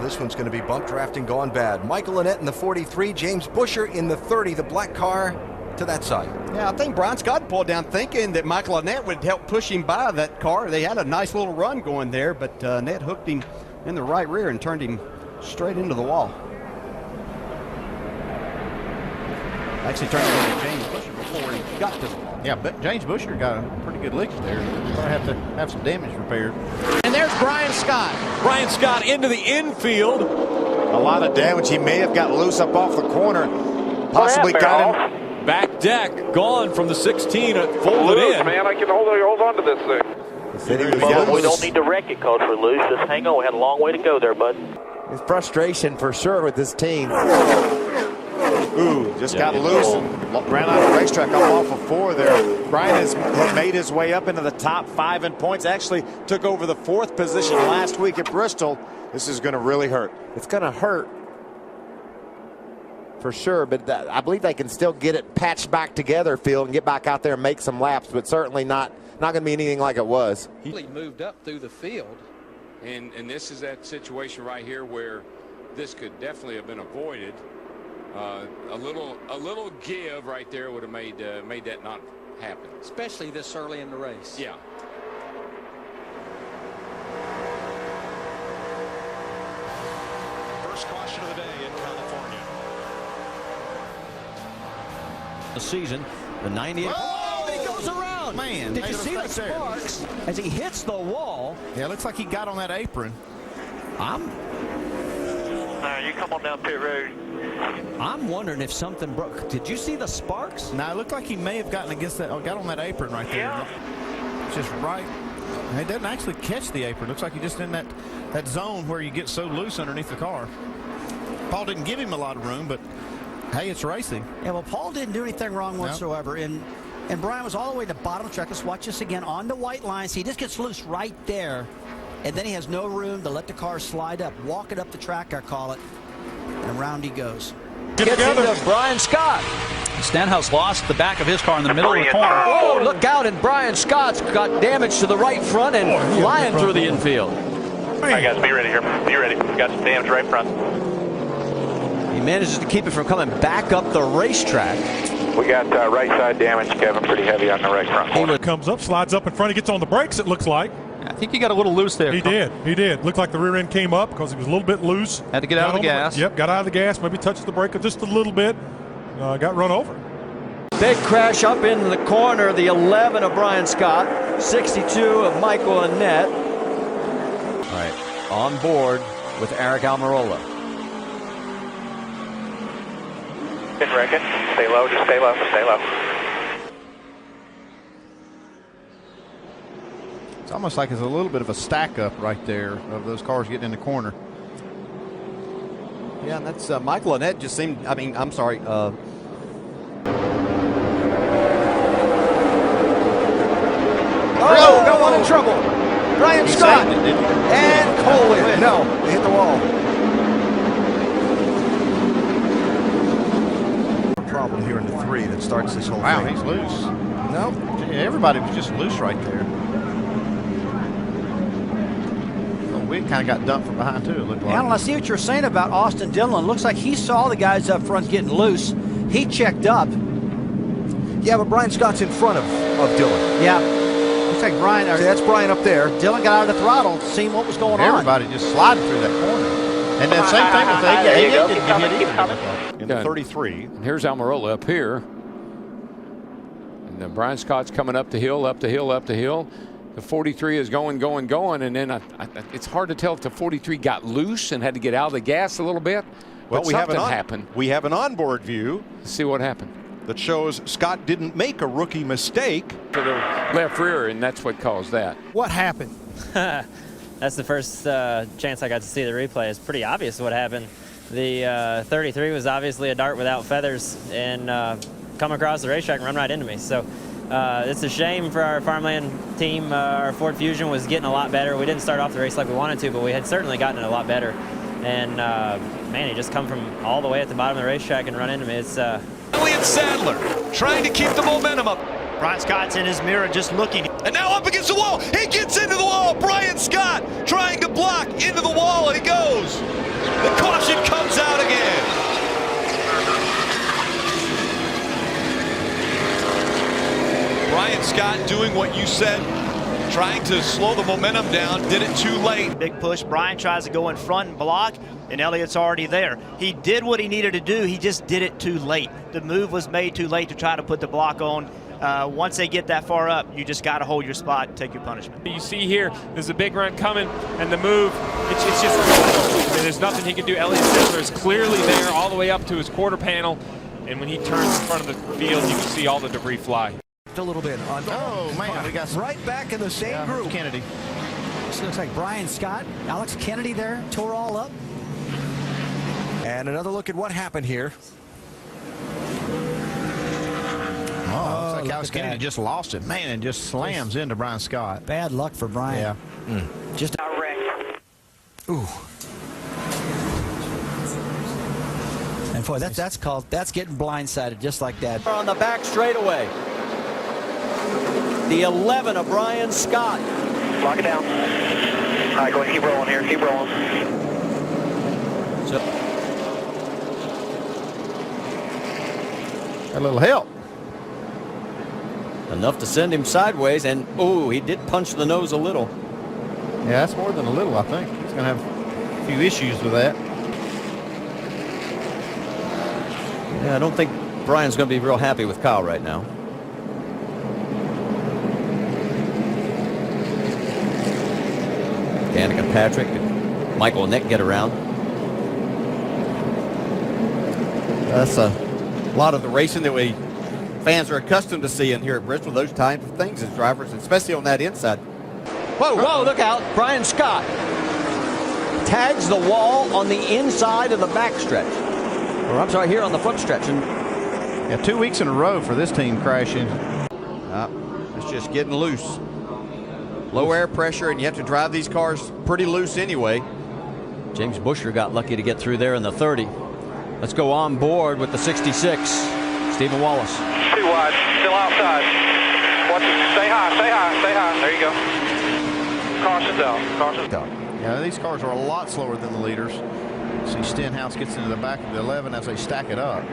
This one's going to be bump drafting gone bad. Michael Annett in the 43, James Busher in the 30, the black car to that side. Yeah, I think Brian Scott pulled down thinking that Michael Annett would help push him by that car. They had a nice little run going there, but Annett hooked him in the right rear and turned him straight into the wall. Actually turned into James Busher before he got to the wall. Yeah, but James Busher got a pretty good lick there. Probably have to have some damage repaired. And there's Brian Scott. Brian Scott into the infield. A lot of damage. He may have got loose up off the corner. Possibly got him. Back deck gone from the 16, folded in. Man, I can hold on to this thing. Well, we don't need to wreck it because we're loose. Just hang on. We had a long way to go there, bud. It's frustration for sure with this team. Ooh, just got loose and ran out of the racetrack off of 4 there. Brian has made his way up into the top 5 in points. Actually took over the 4th position last week at Bristol. This is going to really hurt. It's going to hurt for sure, but I believe they can still get it patched back together, Phil, and get back out there and make some laps, but certainly not going to be anything like it was. He moved up through the field. And this is that situation right here where this could definitely have been avoided. A little give right there would have made that not happen. Especially this early in the race. Yeah. First caution of the day in California. The season, the 98. Oh, and he goes around. Man, did you see the sparks as he hits the wall? Yeah, it looks like he got on that apron. You come on down pit road. I'm wondering if something broke. Did you see the sparks? No, it looked like he may have gotten against that. Got on that apron right there. Yeah. Just right. He doesn't actually catch the apron. Looks like he's just in that zone where you get so loose underneath the car. Paul didn't give him a lot of room, but hey, it's racing. Yeah, well, Paul didn't do anything wrong whatsoever. And Brian was all the way to the bottom of the track. Let's watch this again on the white line. See, he just gets loose right there. And then he has no room to let the car slide up. Walk it up the track, I call it. And around he goes. Gets into Brian Scott. Stenhouse lost the back of his car in the middle of the corner. Oh, look out, and Brian Scott's got damage to the right front and flying through the infield. All right, guys, be ready here. Be ready. We got some damage right front. He manages to keep it from coming back up the racetrack. We got right side damage, Kevin, pretty heavy on the right front corner. Comes up, slides up in front, he gets on the brakes, it looks like. I think he got a little loose there. He did. Looked like the rear end came up because he was a little bit loose. Had to get out of the gas. Yep, got out of the gas, maybe touched the brake just a little bit. Got run over. Big crash up in the corner, the 11 of Brian Scott, 62 of Michael Annett. All right, on board with Eric Almirola. Didn't wreck it. Stay low, just stay low, stay low. It's almost like it's a little bit of a stack up right there of those cars getting in the corner. Yeah, and that's Michael Annett just seemed, I'm sorry. Oh, got one in trouble. Brian Scott. And Colin. No, they hit the wall. Problem here in the 3 that starts this whole Wow, thing. he's loose. No. Yeah, everybody was just loose right there. We kind of got dumped from behind too, it looked like. Alan, I see what you're saying about Austin Dillon. Looks like he saw the guys up front getting loose. He checked up. Yeah, but Brian Scott's in front of Dillon. Yeah. Looks like Brian. See, that's Brian up there. Dillon got out of the throttle, seeing what was going on. Everybody just sliding through that corner. And then same thing with AJ didn't get hit In the 33. And here's Almirola up here. And then Brian Scott's coming up the hill, up the hill, up the hill. The 43 is going, and then it's hard to tell if the 43 got loose and had to get out of the gas a little bit. Well, but something happened. We have an onboard view. Let's see what happened. That shows Scott didn't make a rookie mistake. To the left rear, and that's what caused that. What happened? That's the first chance I got to see the replay. It's pretty obvious what happened. The 33 was obviously a dart without feathers and come across the racetrack and run right into me. So it's a shame for our farmland team. Our Ford Fusion was getting a lot better. We didn't start off the race like we wanted to, but we had certainly gotten it a lot better. And man, he just come from all the way at the bottom of the racetrack and run into me. It's Elliott Sadler trying to keep the momentum up. Brian Scott's in his mirror just looking. And now up against the wall. He gets into the wall. Brian Scott trying to block into the wall, and he goes. not doing what you said, trying to slow the momentum down, did it too late. Big push. Brian tries to go in front and block, and Elliott's already there. He did what he needed to do. He just did it too late. The move was made too late to try to put the block on. Once they get that far up, you just got to hold your spot and take your punishment. You see here, there's a big run coming, and the move, it's just, I mean, there's nothing he can do. Elliott Sadler is clearly there all the way up to his quarter panel, and when he turns in front of the field, you can see all the debris fly. A little bit. Oh, man, we got right back in the same group. Kennedy. This looks like Brian Scott, Alex Kennedy there, tore all up. And another look at what happened here. Oh, looks like Alex Kennedy just lost it, man, and just slams into Brian Scott. Bad luck for Brian. Yeah. Just a wreck. Ooh. And boy, that's getting blindsided just like that. On the back straightaway. The 11 of Brian Scott. Lock it down. All right, go ahead, keep rolling here, keep rolling. So, a little help. Enough to send him sideways, and oh, he did punch the nose a little. Yeah, that's more than a little, I think. He's going to have a few issues with that. Yeah, I don't think Brian's going to be real happy with Kyle right now. Danica Patrick and Michael Annett get around. That's a lot of the racing that we fans are accustomed to seeing here at Bristol. Those types of things as drivers, especially on that inside. Whoa, whoa, look out. Brian Scott tags the wall on the inside of the backstretch. Or I'm sorry, here on the front stretch. And yeah, 2 weeks in a row for this team crashing. It's just getting loose. Low air pressure, and you have to drive these cars pretty loose anyway. James Busher got lucky to get through there in the 30. Let's go on board with the 66. Steven Wallace. Too wide, still outside. Watch it. Stay high, stay high, stay high. There you go. Caution's out, caution's out. Yeah, these cars are a lot slower than the leaders. See, Stenhouse gets into the back of the 11 as they stack it up.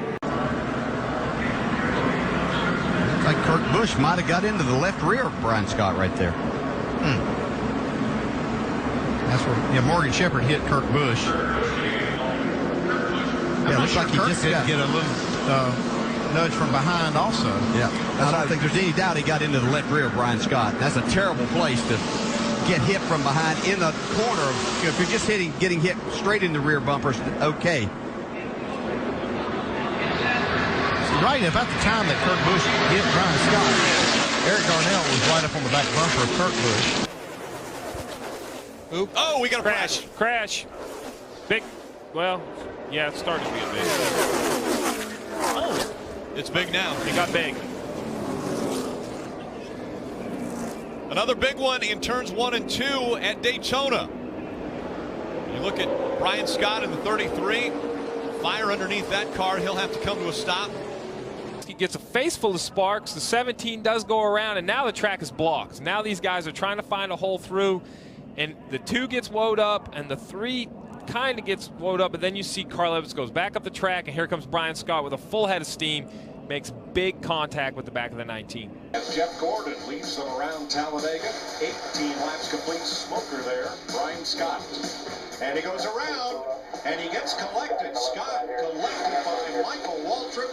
Looks like Kurt Busch might have got into the left rear of Brian Scott right there. That's where Morgan Shepherd hit Kurt Busch. Yeah, looks like he just did get a little nudge from behind also. Yeah, I don't think there's any doubt he got into the left rear of Brian Scott. That's a terrible place to get hit from behind in the corner. If you're just getting hit straight in the rear bumpers, okay. See, right about the time that Kurt Busch hit Brian Scott, Eric Darnell was right up on the back bumper of Kurt Busch. Oop. Oh, we got a crash. Crash. Big. Well, yeah, it started to be a big. Oh, it's big now. It got big. Another big one in turns 1 and 2 at Daytona. You look at Brian Scott in the 33. Fire underneath that car. He'll have to come to a stop. He gets a face full of sparks. The 17 does go around, and now the track is blocked. Now these guys are trying to find a hole through, and the 2 gets woed up, and the 3 kind of gets woed up, but then you see Carl Evans goes back up the track, and here comes Brian Scott with a full head of steam, makes big contact with the back of the 19. Jeff Gordon leads them around Talladega. 18 laps complete. Smoker there, Brian Scott. And he goes around, and he gets collected. Scott collected by Michael Waltrip.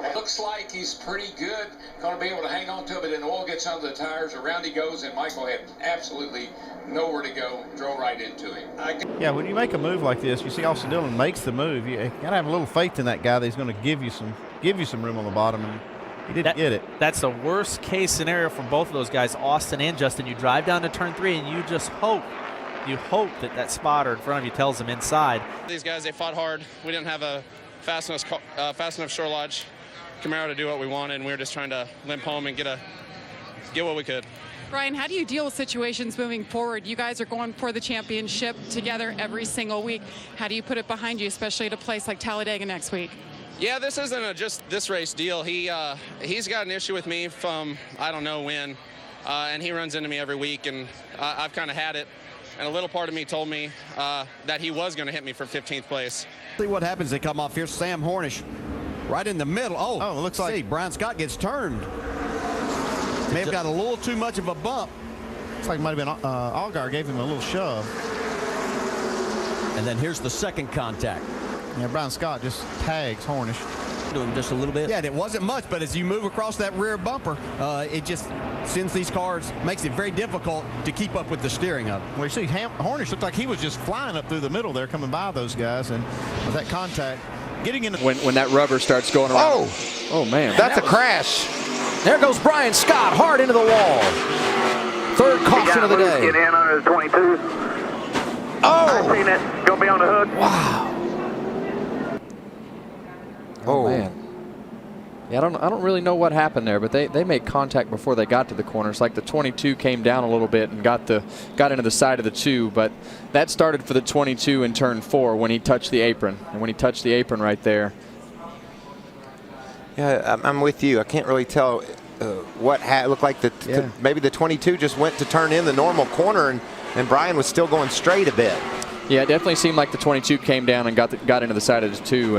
It looks like he's pretty good. Going to be able to hang on to it, but then oil gets under the tires. Around he goes, and Michael had absolutely nowhere to go. Drove right into him. Yeah, when you make a move like this, you see Austin Dillon makes the move. You got to have a little faith in that guy that he's going to give you some room on the bottom, and he didn't get it. That's the worst case scenario for both of those guys, Austin and Justin. You drive down to turn 3, and you just hope that spotter in front of you tells them inside. These guys, they fought hard. We didn't have a fast enough short lodge Camaro to do what we wanted, and we were just trying to limp home and get what we could. Brian, how do you deal with situations moving forward? You guys are going for the championship together every single week. How do you put it behind you, especially at a place like Talladega next week? Yeah, this isn't just this race deal. He's got an issue with me from I don't know when, and he runs into me every week, and I've kind of had it. And a little part of me told me that he was going to hit me for 15th place. See what happens. They come off here. Sam Hornish right in the middle. Oh, it looks like Brian Scott gets turned. May have got a little too much of a bump. Looks like it might have been Allgaier gave him a little shove. And then here's the second contact. Yeah, Brian Scott just tags Hornish. To him just a little bit. Yeah, and it wasn't much, but as you move across that rear bumper, it just sends these cars, makes it very difficult to keep up with the steering of it. Well, you see, Hornish looked like he was just flying up through the middle there, coming by those guys, and with that contact, getting in. When that rubber starts going around. Oh man. That's a crash. There goes Brian Scott hard into the wall. Third caution of the day. Get in under the 22. Oh! I seen it. Gonna be on the hook. Wow. Oh man. Yeah, I don't really know what happened there, but they made contact before they got to the corner. It's like the 22 came down a little bit and got into the side of the 2, but that started for the 22 in turn 4 when he touched the apron. And when he touched the apron right there. Yeah, I'm with you. I can't really tell what looked like. Maybe the 22 just went to turn in the normal corner, and Brian was still going straight a bit. Yeah, it definitely seemed like the 22 came down and got into the side of the 2.